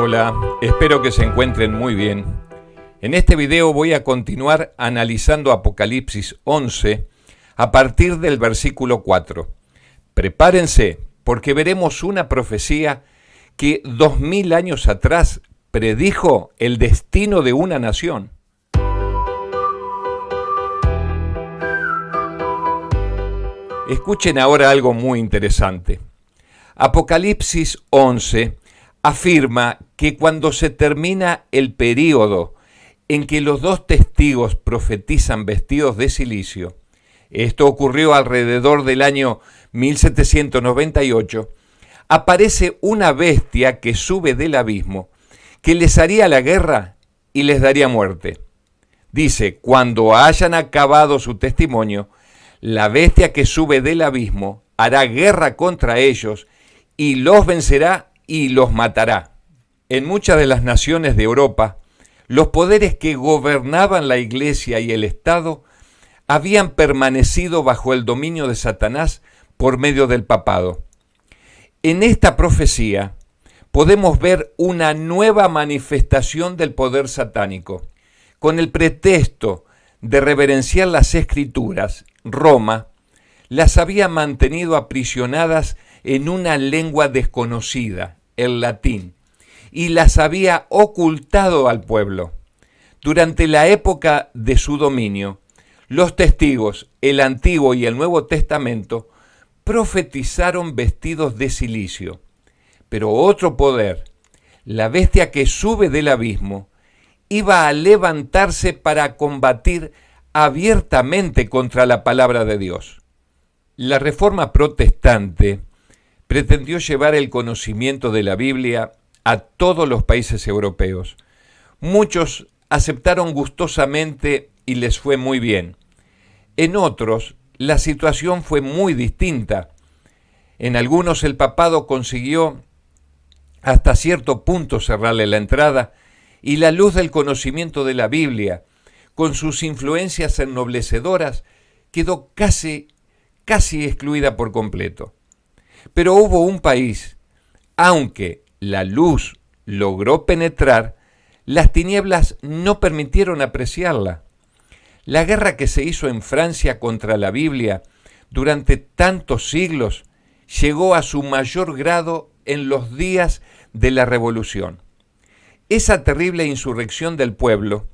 Hola, espero que se encuentren muy bien. En este video voy a continuar analizando Apocalipsis 11 a partir del versículo 4. Prepárense, porque veremos una profecía que 2000 años atrás predijo el destino de una nación. Escuchen ahora algo muy interesante. Apocalipsis 11 afirma que cuando se termina el período en que los dos testigos profetizan vestidos de cilicio, esto ocurrió alrededor del año 1798, aparece una bestia que sube del abismo, que les haría la guerra y les daría muerte. Dice, cuando hayan acabado su testimonio, la bestia que sube del abismo hará guerra contra ellos y los vencerá y los matará. En muchas de las naciones de Europa, los poderes que gobernaban la Iglesia y el Estado habían permanecido bajo el dominio de Satanás por medio del papado. En esta profecía podemos ver una nueva manifestación del poder satánico. Con el pretexto de reverenciar las Escrituras, Roma las había mantenido aprisionadas en una lengua desconocida, el latín, y las había ocultado al pueblo. Durante la época de su dominio, los testigos, el Antiguo y el Nuevo Testamento, profetizaron vestidos de cilicio. Pero otro poder, la bestia que sube del abismo, iba a levantarse para combatir abiertamente contra la palabra de Dios. La Reforma Protestante pretendió llevar el conocimiento de la Biblia a todos los países europeos. Muchos aceptaron gustosamente y les fue muy bien. En otros, la situación fue muy distinta. En algunos el papado consiguió hasta cierto punto cerrarle la entrada y la luz del conocimiento de la Biblia, con sus influencias ennoblecedoras, quedó casi excluida por completo. Pero hubo un país, aunque la luz logró penetrar, las tinieblas no permitieron apreciarla. La guerra que se hizo en Francia contra la Biblia durante tantos siglos llegó a su mayor grado en los días de la Revolución. Esa terrible insurrección del pueblo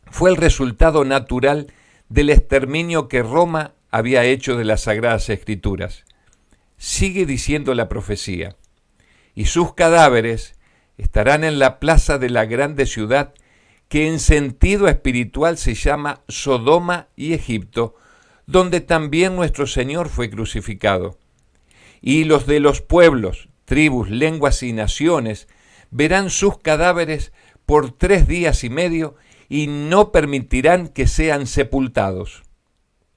fue el resultado natural del exterminio que Roma había hecho de las Sagradas Escrituras. Sigue diciendo la profecía, y sus cadáveres estarán en la plaza de la grande ciudad que en sentido espiritual se llama Sodoma y Egipto, donde también nuestro Señor fue crucificado. Y los de los pueblos, tribus, lenguas y naciones verán sus cadáveres por 3 días y medio y no permitirán que sean sepultados.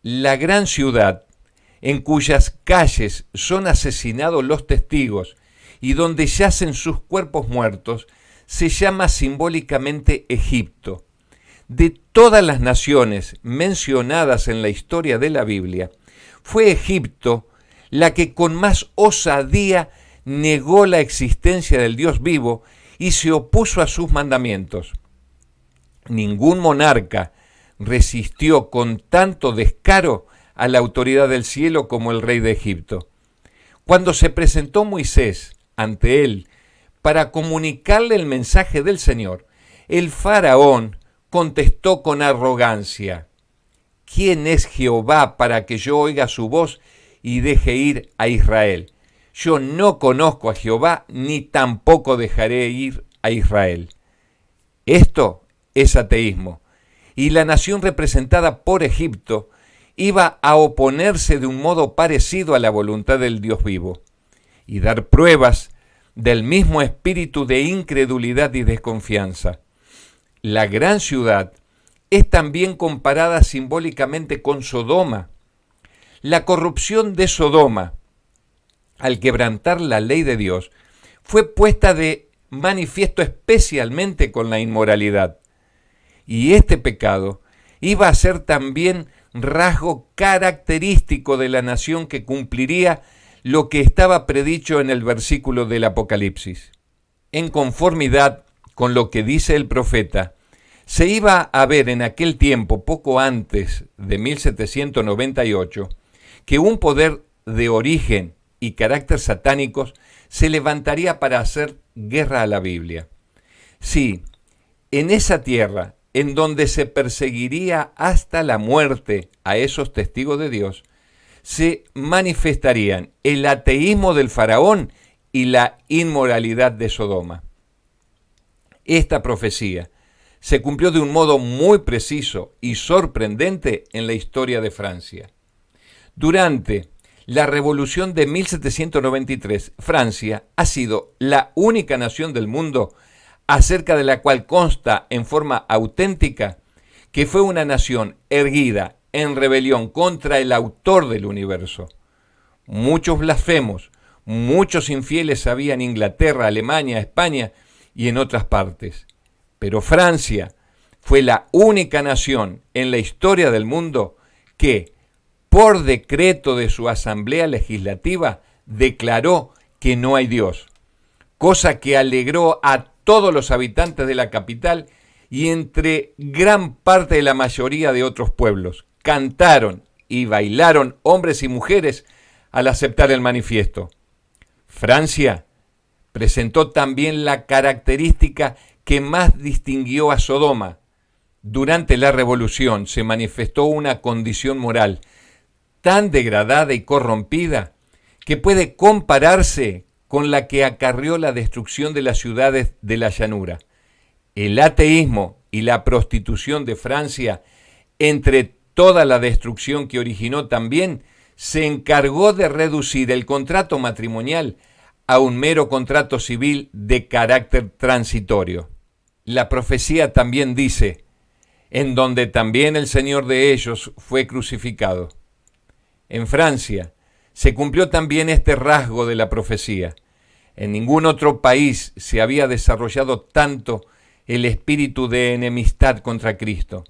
La gran ciudad, en cuyas calles son asesinados los testigos y donde yacen sus cuerpos muertos, se llama simbólicamente Egipto. De todas las naciones mencionadas en la historia de la Biblia, fue Egipto la que con más osadía negó la existencia del Dios vivo y se opuso a sus mandamientos. Ningún monarca resistió con tanto descaro a la autoridad del cielo como el rey de Egipto. Cuando se presentó Moisés ante él para comunicarle el mensaje del Señor, el faraón contestó con arrogancia: ¿Quién es Jehová para que yo oiga su voz y deje ir a Israel? Yo no conozco a Jehová, ni tampoco dejaré ir a Israel. Esto es ateísmo, y la nación representada por Egipto iba a oponerse de un modo parecido a la voluntad del Dios vivo y dar pruebas del mismo espíritu de incredulidad y desconfianza. La gran ciudad es también comparada simbólicamente con Sodoma. La corrupción de Sodoma, al quebrantar la ley de Dios, fue puesta de manifiesto especialmente con la inmoralidad. Y este pecado iba a ser también rasgo característico de la nación que cumpliría lo que estaba predicho en el versículo del Apocalipsis. En conformidad con lo que dice el profeta, se iba a ver en aquel tiempo, poco antes de 1798, que un poder de origen y carácter satánicos se levantaría para hacer guerra a la Biblia. Sí, en esa tierra, en donde se perseguiría hasta la muerte a esos testigos de Dios, se manifestarían el ateísmo del faraón y la inmoralidad de Sodoma. Esta profecía se cumplió de un modo muy preciso y sorprendente en la historia de Francia. Durante la Revolución de 1793, Francia ha sido la única nación del mundo acerca de la cual consta en forma auténtica que fue una nación erguida en rebelión contra el autor del universo. Muchos blasfemos, muchos infieles había en Inglaterra, Alemania, España y en otras partes. Pero Francia fue la única nación en la historia del mundo que, por decreto de su Asamblea Legislativa, declaró que no hay Dios, cosa que alegró a todos los habitantes de la capital y entre gran parte de la mayoría de otros pueblos. Cantaron y bailaron hombres y mujeres al aceptar el manifiesto. Francia presentó también la característica que más distinguió a Sodoma. Durante la Revolución se manifestó una condición moral tan degradada y corrompida que puede compararse con la que acarrió la destrucción de las ciudades de la llanura. El ateísmo y la prostitución de Francia, entre toda la destrucción que originó también, se encargó de reducir el contrato matrimonial a un mero contrato civil de carácter transitorio. La profecía también dice, en donde también el Señor de ellos fue crucificado. En Francia se cumplió también este rasgo de la profecía. En ningún otro país se había desarrollado tanto el espíritu de enemistad contra Cristo.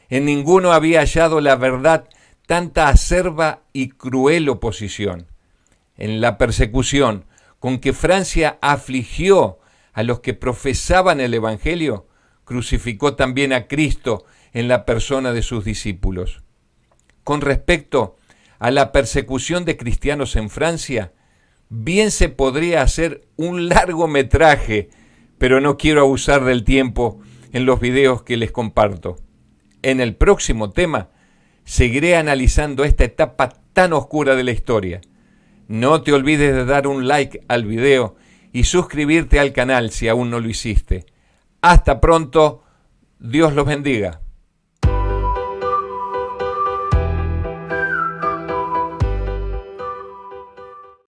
En ninguno había hallado la verdad tanta acerba y cruel oposición. En la persecución con que Francia afligió a los que profesaban el Evangelio, crucificó también a Cristo en la persona de sus discípulos. Con respecto a la persecución de cristianos en Francia, bien se podría hacer un largometraje, pero no quiero abusar del tiempo en los videos que les comparto. En el próximo tema seguiré analizando esta etapa tan oscura de la historia. No te olvides de dar un like al video y suscribirte al canal si aún no lo hiciste. Hasta pronto, Dios los bendiga.